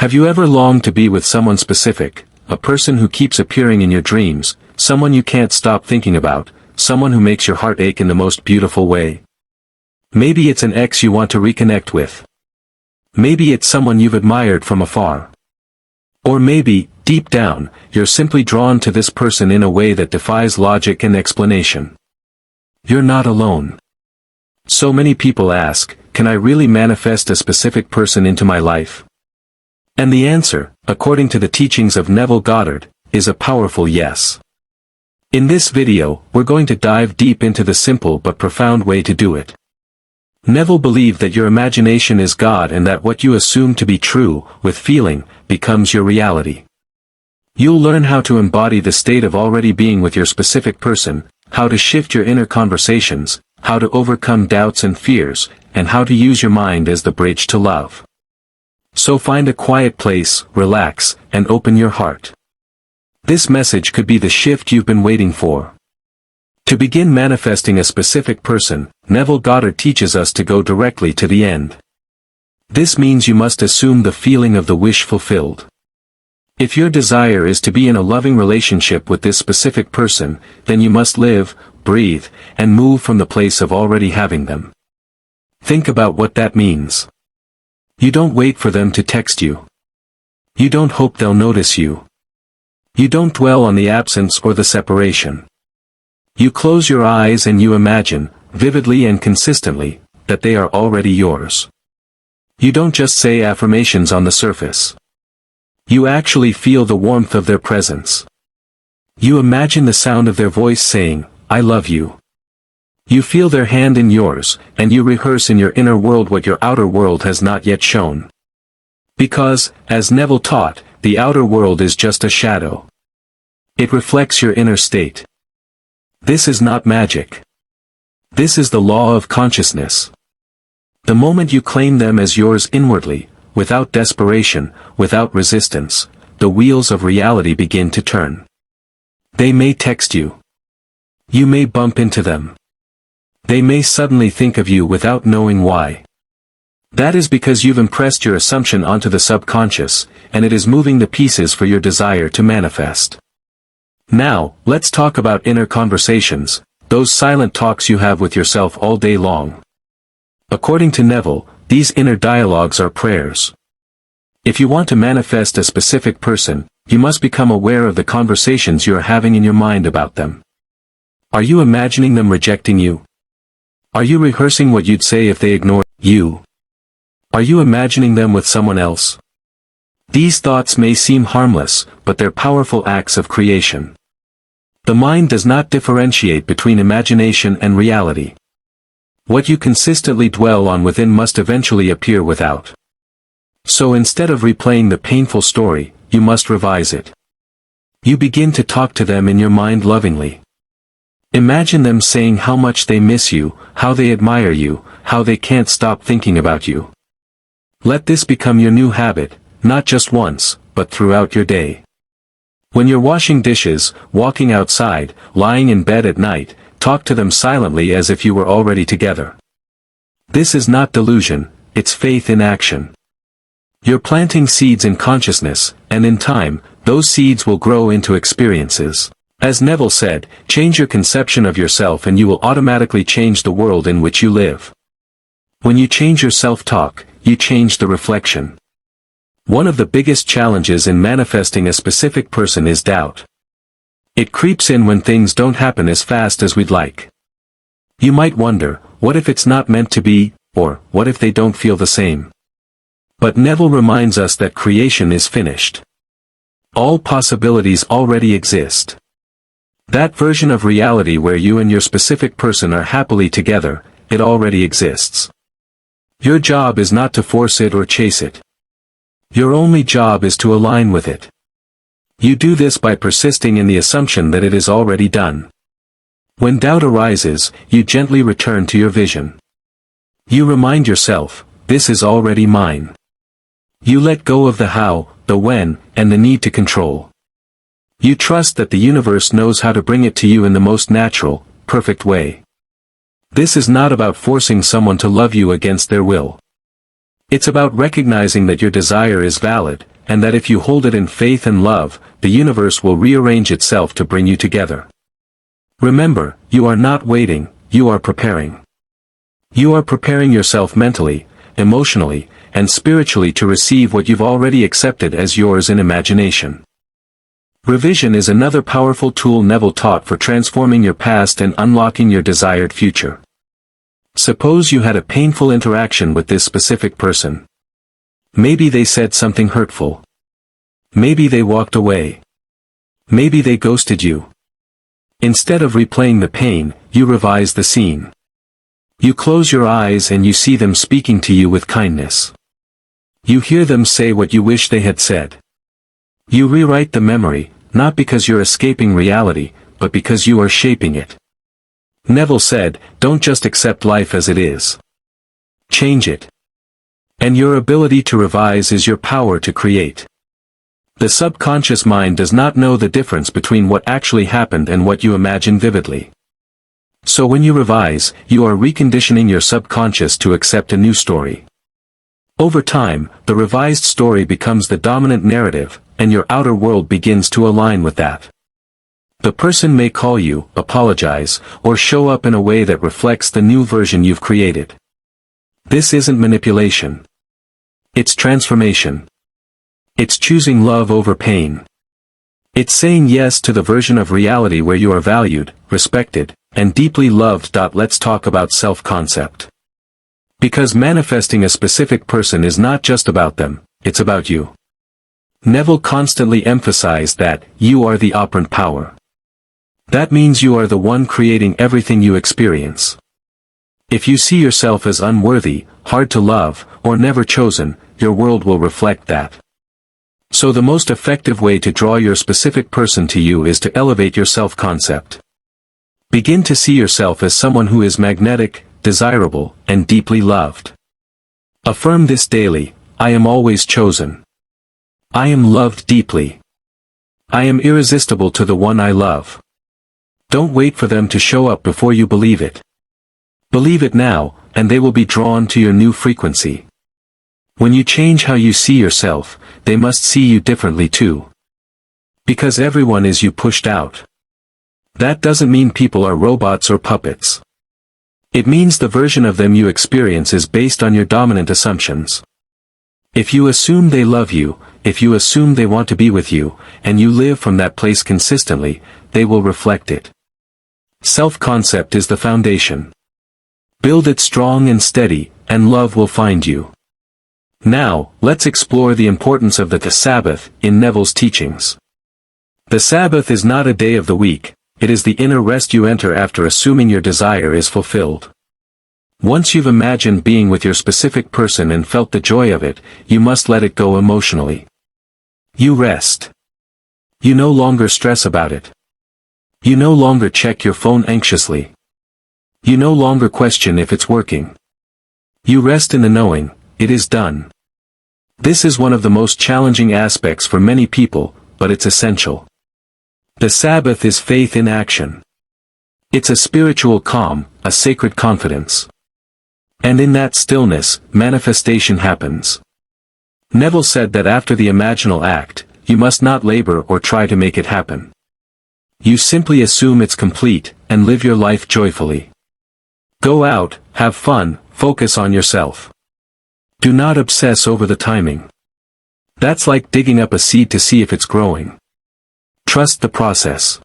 Have you ever longed to be with someone specific, a person who keeps appearing in your dreams, someone you can't stop thinking about, someone who makes your heart ache in the most beautiful way? Maybe it's an ex you want to reconnect with. Maybe it's someone you've admired from afar. Or maybe, deep down, you're simply drawn to this person in a way that defies logic and explanation. You're not alone. So many people ask, can I really manifest a specific person into my life? And the answer, according to the teachings of Neville Goddard, is a powerful yes. In this video, we're going to dive deep into the simple but profound way to do it. Neville believed that your imagination is God and that what you assume to be true, with feeling, becomes your reality. You'll learn how to embody the state of already being with your specific person, how to shift your inner conversations, how to overcome doubts and fears, and how to use your mind as the bridge to love. So find a quiet place, relax, and open your heart. This message could be the shift you've been waiting for. To begin manifesting a specific person, Neville Goddard teaches us to go directly to the end. This means you must assume the feeling of the wish fulfilled. If your desire is to be in a loving relationship with this specific person, then you must live, breathe, and move from the place of already having them. Think about what that means. You don't wait for them to text you. You don't hope they'll notice you. You don't dwell on the absence or the separation. You close your eyes and you imagine, vividly and consistently, that they are already yours. You don't just say affirmations on the surface. You actually feel the warmth of their presence. You imagine the sound of their voice saying, I love you. You feel their hand in yours, and you rehearse in your inner world what your outer world has not yet shown. Because, as Neville taught, the outer world is just a shadow. It reflects your inner state. This is not magic. This is the law of consciousness. The moment you claim them as yours inwardly, without desperation, without resistance, the wheels of reality begin to turn. They may text you. You may bump into them. They may suddenly think of you without knowing why. That is because you've impressed your assumption onto the subconscious, and it is moving the pieces for your desire to manifest. Now, let's talk about inner conversations, those silent talks you have with yourself all day long. According to Neville, these inner dialogues are prayers. If you want to manifest a specific person, you must become aware of the conversations you are having in your mind about them. Are you imagining them rejecting you? Are you rehearsing what you'd say if they ignored you? Are you imagining them with someone else? These thoughts may seem harmless, but they're powerful acts of creation. The mind does not differentiate between imagination and reality. What you consistently dwell on within must eventually appear without. So instead of replaying the painful story, you must revise it. You begin to talk to them in your mind lovingly. Imagine them saying how much they miss you, how they admire you, how they can't stop thinking about you. Let this become your new habit, not just once, but throughout your day. When you're washing dishes, walking outside, lying in bed at night, talk to them silently as if you were already together. This is not delusion, it's faith in action. You're planting seeds in consciousness, and in time, those seeds will grow into experiences. As Neville said, change your conception of yourself and you will automatically change the world in which you live. When you change your self-talk, you change the reflection. One of the biggest challenges in manifesting a specific person is doubt. It creeps in when things don't happen as fast as we'd like. You might wonder, what if it's not meant to be, or what if they don't feel the same? But Neville reminds us that creation is finished. All possibilities already exist. That version of reality where you and your specific person are happily together, it already exists. Your job is not to force it or chase it. Your only job is to align with it. You do this by persisting in the assumption that it is already done. When doubt arises, you gently return to your vision. You remind yourself, this is already mine. You let go of the how, the when, and the need to control. You trust that the universe knows how to bring it to you in the most natural, perfect way. This is not about forcing someone to love you against their will. It's about recognizing that your desire is valid, and that if you hold it in faith and love, the universe will rearrange itself to bring you together. Remember, you are not waiting, you are preparing. You are preparing yourself mentally, emotionally, and spiritually to receive what you've already accepted as yours in imagination. Revision is another powerful tool Neville taught for transforming your past and unlocking your desired future. Suppose you had a painful interaction with this specific person. Maybe they said something hurtful. Maybe they walked away. Maybe they ghosted you. Instead of replaying the pain, you revise the scene. You close your eyes and you see them speaking to you with kindness. You hear them say what you wish they had said. You rewrite the memory, not because you're escaping reality, but because you are shaping it. Neville said, don't just accept life as it is. Change it. And your ability to revise is your power to create. The subconscious mind does not know the difference between what actually happened and what you imagine vividly. So when you revise, you are reconditioning your subconscious to accept a new story. Over time, the revised story becomes the dominant narrative, and your outer world begins to align with that. The person may call you, apologize, or show up in a way that reflects the new version you've created. This isn't manipulation. It's transformation. It's choosing love over pain. It's saying yes to the version of reality where you are valued, respected, and deeply loved. Let's talk about self-concept. Because manifesting a specific person is not just about them, it's about you. Neville constantly emphasized that you are the operant power. That means you are the one creating everything you experience. If you see yourself as unworthy, hard to love, or never chosen, your world will reflect that. So the most effective way to draw your specific person to you is to elevate your self-concept. Begin to see yourself as someone who is magnetic, desirable, and deeply loved. Affirm this daily: I am always chosen. I am loved deeply. I am irresistible to the one I love. Don't wait for them to show up before you believe it. Believe it now, and they will be drawn to your new frequency. When you change how you see yourself, they must see you differently too. Because everyone is you pushed out. That doesn't mean people are robots or puppets. It means the version of them you experience is based on your dominant assumptions. If you assume they love you, if you assume they want to be with you, and you live from that place consistently, they will reflect it. Self-concept is the foundation. Build it strong and steady, and love will find you. Now, let's explore the importance of the Sabbath in Neville's teachings. The Sabbath is not a day of the week, it is the inner rest you enter after assuming your desire is fulfilled. Once you've imagined being with your specific person and felt the joy of it, you must let it go emotionally. You rest. You no longer stress about it. You no longer check your phone anxiously. You no longer question if it's working. You rest in the knowing, it is done. This is one of the most challenging aspects for many people, but it's essential. The Sabbath is faith in action. It's a spiritual calm, a sacred confidence. And in that stillness, manifestation happens. Neville said that after the imaginal act, you must not labor or try to make it happen. You simply assume it's complete, and live your life joyfully. Go out, have fun, focus on yourself. Do not obsess over the timing. That's like digging up a seed to see if it's growing. Trust the process.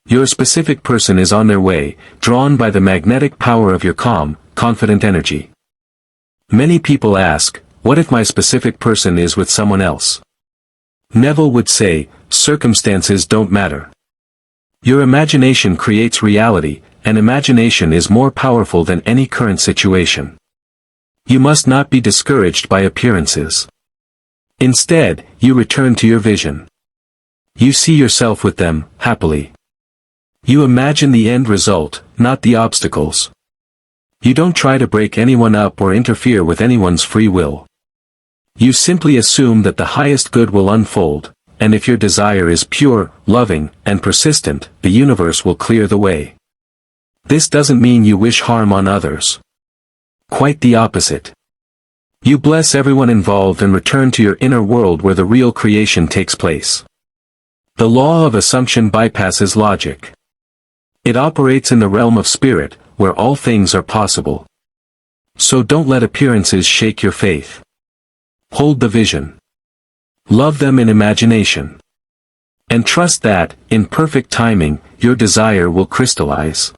Your specific person is on their way, drawn by the magnetic power of your calm, confident energy. Many people ask, what if my specific person is with someone else? Neville would say, circumstances don't matter. Your imagination creates reality, and imagination is more powerful than any current situation. You must not be discouraged by appearances. Instead, you return to your vision. You see yourself with them, happily. You imagine the end result, not the obstacles. You don't try to break anyone up or interfere with anyone's free will. You simply assume that the highest good will unfold, and if your desire is pure, loving, and persistent, the universe will clear the way. This doesn't mean you wish harm on others. Quite the opposite. You bless everyone involved and return to your inner world where the real creation takes place. The law of assumption bypasses logic. It operates in the realm of spirit, where all things are possible. So don't let appearances shake your faith. Hold the vision. Love them in imagination. And trust that, in perfect timing, your desire will crystallize.